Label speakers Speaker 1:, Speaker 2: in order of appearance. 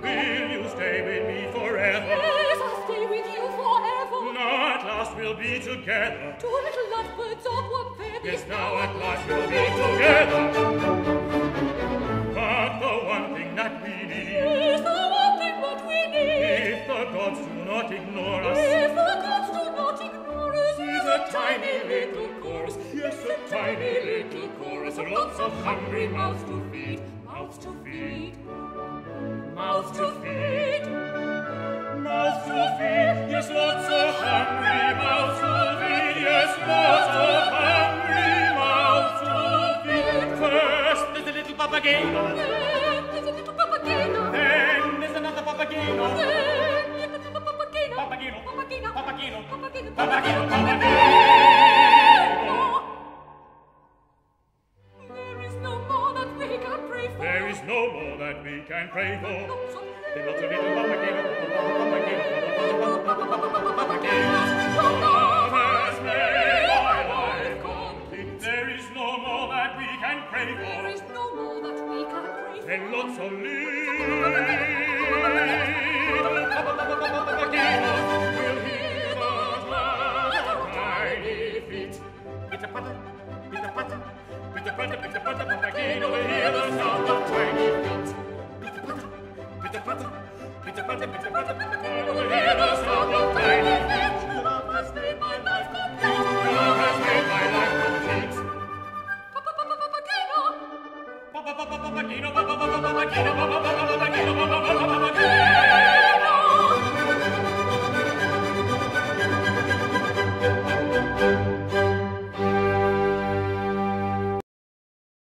Speaker 1: Will you stay with me forever?
Speaker 2: Yes, I'll stay with you forever.
Speaker 1: Now at last we'll be together.
Speaker 2: Two little lovebirds of one feather.
Speaker 1: Yes, now at last we'll be together. But the one thing that we need
Speaker 2: is the one thing that we need.
Speaker 1: If the gods do not ignore us,
Speaker 2: If the gods do not ignore us,
Speaker 1: is a tiny little chorus. Yes, a tiny little chorus of lots of hungry mouths to feed. Mouths to feed. Mouths to feed. Mouths to feed. Yes, lots of hungry mouths to feed. Yes, lots of hungry mouths to feed. First, there's a little papageno.
Speaker 2: Then there's a little papageno.
Speaker 1: Then there's another papageno.
Speaker 2: Then there's another papageno.
Speaker 1: Papageno.
Speaker 2: Papageno.
Speaker 1: Papageno.
Speaker 2: Papageno.
Speaker 1: Papageno. Papageno.
Speaker 2: There is no more that we can pray for.
Speaker 1: There is no more that we can pray for.
Speaker 2: Lots of
Speaker 1: Then lots of little papageno. Papageno. Papageno.
Speaker 2: love
Speaker 1: Has made my life complete. There is no more that we can pray
Speaker 2: There
Speaker 1: for.
Speaker 2: is no more that we can pray for.
Speaker 1: Then lots of little papagenos will hear the sound of tiny feet. Pitter-patter, pitter-patter, pitter-patter, pitter-patter, papageno will hear the sound of tiny feet. Pitter-patter, pitter-patter, pitter-patter, pitter-patter, papageno will hear the sound of tiny feet. Love has made my life complete. Love has made my life complete.
Speaker 2: Papageno.
Speaker 1: Papageno, papageno.